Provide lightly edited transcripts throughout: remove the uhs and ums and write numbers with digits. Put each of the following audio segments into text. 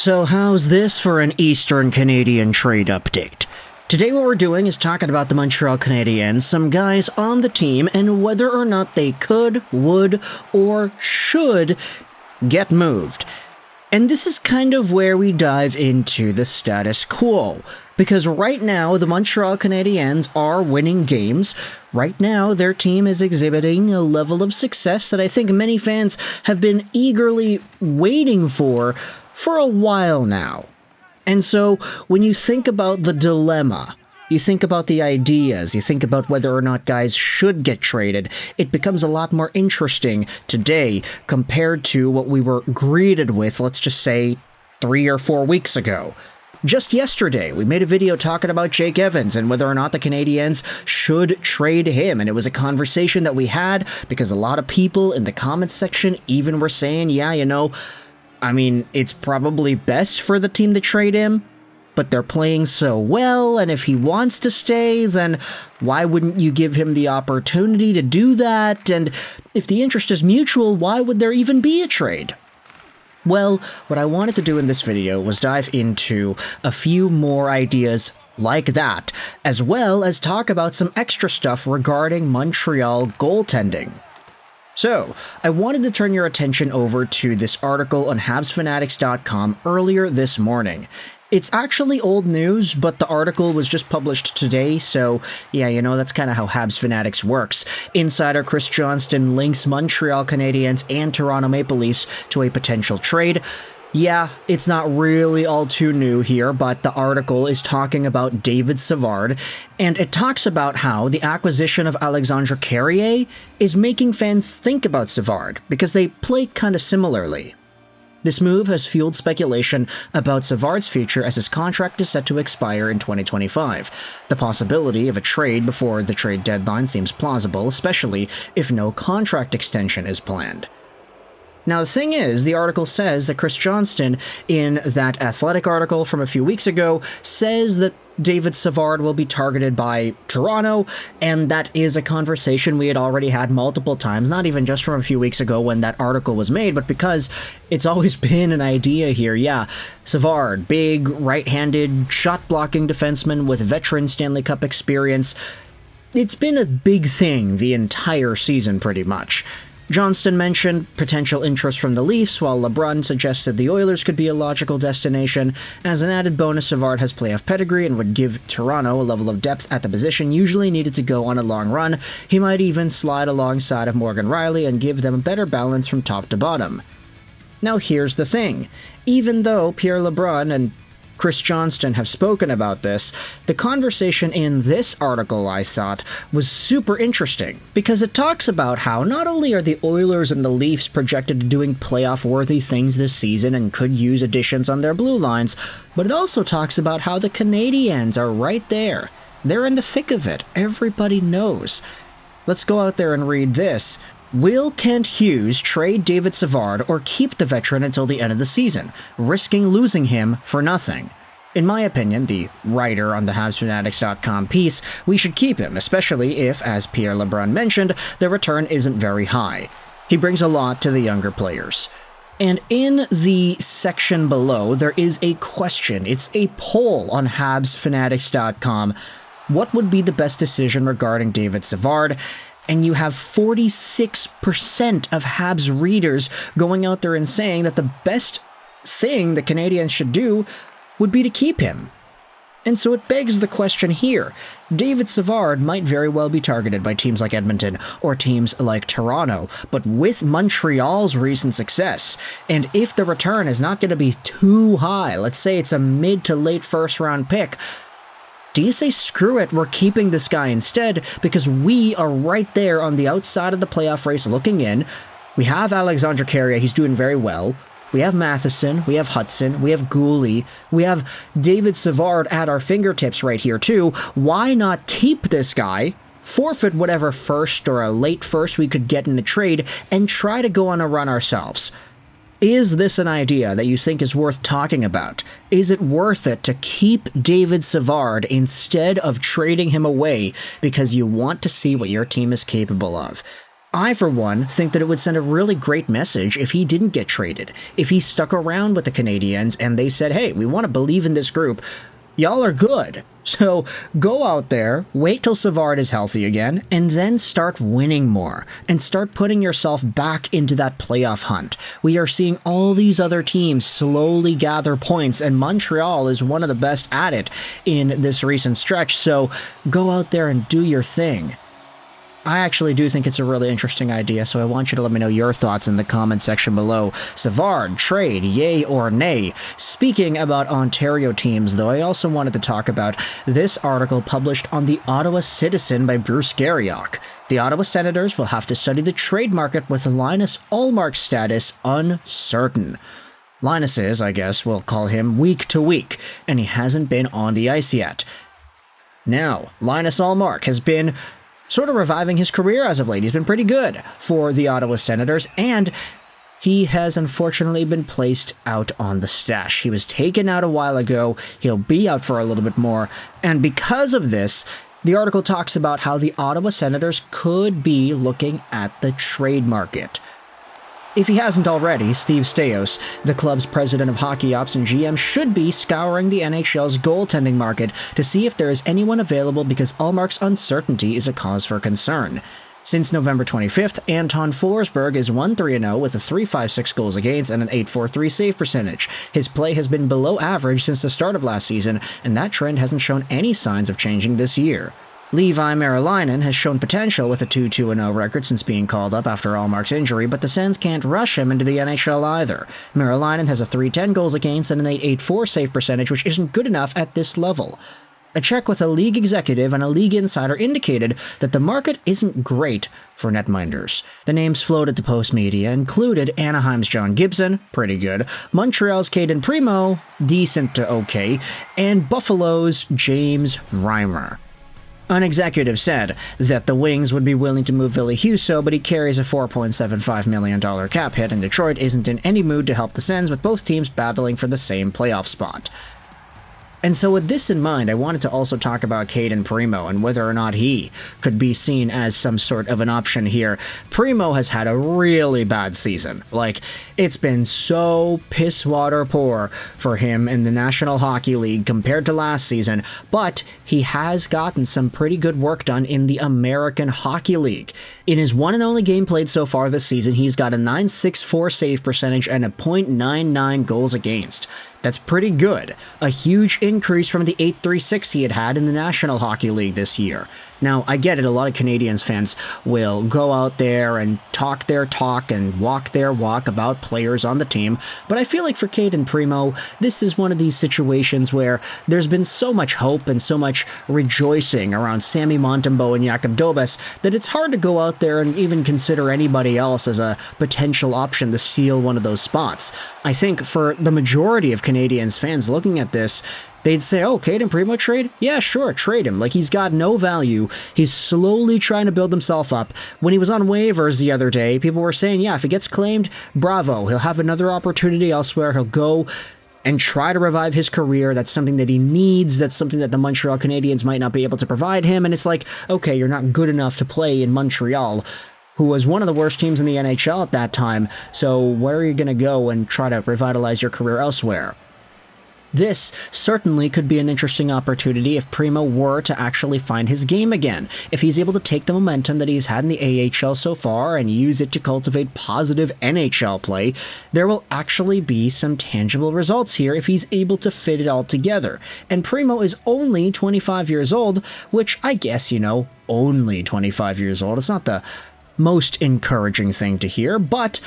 So how's this for an Eastern Canadian trade update? Today what we're doing is talking about the Montreal Canadiens, some guys on the team, and whether or not they could, would, or should get moved. And this is kind of where we dive into the status quo. Because right now, the Montreal Canadiens are winning games. Right now, their team is exhibiting a level of success that I think many fans have been eagerly waiting for a while now. And so, when you think about the dilemma, you think about the ideas, you think about whether or not guys should get traded, it becomes a lot more interesting today compared to what we were greeted with, let's just say, 3 or 4 weeks ago. Just yesterday, we made a video talking about Jake Evans and whether or not the Canadiens should trade him, and it was a conversation that we had because a lot of people in the comments section even were saying, it's probably best for the team to trade him, but they're playing so well, and if he wants to stay, then why wouldn't you give him the opportunity to do that? And if the interest is mutual, why would there even be a trade? Well, what I wanted to do in this video was dive into a few more ideas like that, as well as talk about some extra stuff regarding Montreal goaltending. So, I wanted to turn your attention over to this article on HabsFanatics.com earlier this morning. It's actually old news, but the article was just published today, so that's kind of how Habs Fanatics works. Insider Chris Johnston links Montreal Canadiens and Toronto Maple Leafs to a potential trade. Yeah, it's not really all too new here, but the article is talking about David Savard, and it talks about how the acquisition of Alexandre Carrier is making fans think about Savard, because they play kind of similarly. This move has fueled speculation about Savard's future as his contract is set to expire in 2025. The possibility of a trade before the trade deadline seems plausible, especially if no contract extension is planned. Now, the thing is, the article says that Chris Johnston, in that Athletic article from a few weeks ago, says that David Savard will be targeted by Toronto, and that is a conversation we had already had multiple times, not even just from a few weeks ago when that article was made, but because it's always been an idea here. Yeah, Savard, big, right-handed, shot-blocking defenseman with veteran Stanley Cup experience. It's been a big thing the entire season, pretty much. Johnston mentioned potential interest from the Leafs, while LeBron suggested the Oilers could be a logical destination. As an added bonus, Savard has playoff pedigree and would give Toronto a level of depth at the position usually needed to go on a long run. He might even slide alongside of Morgan Rielly and give them a better balance from top to bottom. Now here's the thing. Even though Pierre LeBrun and Chris Johnston have spoken about this, the conversation in this article, I thought, was super interesting, because it talks about how not only are the Oilers and the Leafs projected to doing playoff-worthy things this season and could use additions on their blue lines, but it also talks about how the Canadiens are right there. They're in the thick of it. Everybody knows. Let's go out there and read this. Will Kent Hughes trade David Savard or keep the veteran until the end of the season, risking losing him for nothing? In my opinion, the writer on the HabsFanatics.com piece, we should keep him, especially if, as Pierre LeBrun mentioned, the return isn't very high. He brings a lot to the younger players. And in the section below, there is a question. It's a poll on HabsFanatics.com. What would be the best decision regarding David Savard? And you have 46% of Habs readers going out there and saying that the best thing the Canadiens should do would be to keep him. And so it begs the question here. David Savard might very well be targeted by teams like Edmonton or teams like Toronto, but with Montreal's recent success, and if the return is not going to be too high, let's say it's a mid to late first round pick, do you say, screw it, we're keeping this guy instead because we are right there on the outside of the playoff race looking in? We have Alexandre Carrier, he's doing very well. We have Matheson, we have Hudson, we have Gooley, we have David Savard at our fingertips right here too. Why not keep this guy, forfeit whatever first or a late first we could get in a trade, and try to go on a run ourselves? Is this an idea that you think is worth talking about? Is it worth it to keep David Savard instead of trading him away because you want to see what your team is capable of? I, for one, think that it would send a really great message if he didn't get traded. If he stuck around with the Canadiens and they said, hey, we want to believe in this group. Y'all are good. So go out there, wait till Savard is healthy again, and then start winning more. And start putting yourself back into that playoff hunt. We are seeing all these other teams slowly gather points, and Montreal is one of the best at it in this recent stretch. So go out there and do your thing. I actually do think it's a really interesting idea, so I want you to let me know your thoughts in the comment section below. Savard, trade, yay or nay? Speaking about Ontario teams, though, I also wanted to talk about this article published on the Ottawa Citizen by Bruce Garriock. The Ottawa Senators will have to study the trade market with Linus Ullmark's status uncertain. Linus is, I guess we'll call him, week to week, and he hasn't been on the ice yet. Now, Linus Ullmark has been sort of reviving his career as of late. He's been pretty good for the Ottawa Senators, and he has unfortunately been placed out on the stash. He was taken out a while ago. He'll be out for a little bit more, and because of this, the article talks about how the Ottawa Senators could be looking at the trade market. If he hasn't already, Steve Staios, the club's president of hockey ops and GM, should be scouring the NHL's goaltending market to see if there is anyone available because Ullmark's uncertainty is a cause for concern. Since November 25th, Anton Forsberg is 1-3-0 with a .356 goals against and an .843 save percentage. His play has been below average since the start of last season, and that trend hasn't shown any signs of changing this year. Levi Merilainen has shown potential with a 2-2-0 record since being called up after Ullmark's injury, but the Sens can't rush him into the NHL either. Merilainen has a .310 goals against and an .884 save percentage, which isn't good enough at this level. A check with a league executive and a league insider indicated that the market isn't great for netminders. The names floated to Post Media included Anaheim's John Gibson, pretty good, Montreal's Cayden Primeau, decent to okay, and Buffalo's James Reimer. An executive said that the Wings would be willing to move Ville Husso, but he carries a $4.75 million cap hit, and Detroit isn't in any mood to help the Sens, with both teams battling for the same playoff spot. And so with this in mind, I wanted to also talk about Cayden Primeau and whether or not he could be seen as some sort of an option here. Primeau has had a really bad season. Like, it's been so piss-water poor for him in the National Hockey League compared to last season, but he has gotten some pretty good work done in the American Hockey League. In his one and only game played so far this season, he's got a .964 save percentage and a .99 goals against. That's pretty good. A huge increase from the .836 he had in the National Hockey League this year. Now, I get it, a lot of Canadiens fans will go out there and talk their talk and walk their walk about players on the team, but I feel like for Cayden Primeau, this is one of these situations where there's been so much hope and so much rejoicing around Sami Montembeault and Jakub Dobes that it's hard to go out there and even consider anybody else as a potential option to steal one of those spots. I think for the majority of Canadiens fans looking at this, they'd say, oh, Cayden Primeau trade? Yeah, sure, trade him. Like, he's got no value. He's slowly trying to build himself up. When he was on waivers the other day, people were saying, yeah, if he gets claimed, bravo. He'll have another opportunity elsewhere. He'll go and try to revive his career. That's something that he needs. That's something that the Montreal Canadiens might not be able to provide him. And it's like, okay, you're not good enough to play in Montreal, who was one of the worst teams in the NHL at that time. So where are you going to go and try to revitalize your career elsewhere? This certainly could be an interesting opportunity if Primeau were to actually find his game again. If he's able to take the momentum that he's had in the AHL so far and use it to cultivate positive NHL play, there will actually be some tangible results here if he's able to fit it all together. And Primeau is only 25 years old, which I guess, only 25 years old. It's not the most encouraging thing to hear, but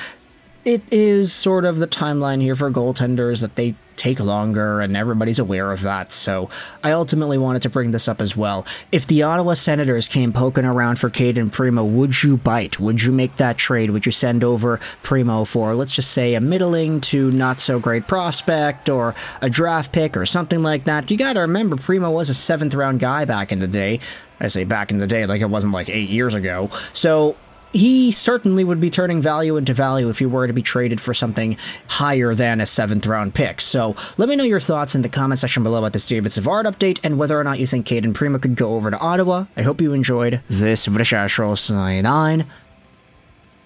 it is sort of the timeline here for goaltenders that they take longer, and everybody's aware of that, so I ultimately wanted to bring this up as well. If the Ottawa Senators came poking around for Cayden Primeau, would you bite? Would you make that trade? Would you send over Primeau for, let's just say, a middling to not-so-great prospect, or a draft pick, or something like that? You gotta remember, Primeau was a 7th-round guy back in the day. I say back in the day like it wasn't like 8 years ago, so he certainly would be turning value into value if he were to be traded for something higher than a 7th-round pick. So let me know your thoughts in the comment section below about this David Savard update and whether or not you think Cayden Primeau could go over to Ottawa. I hope you enjoyed this video.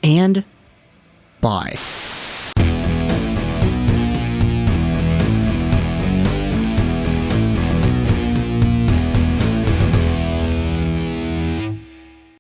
and bye.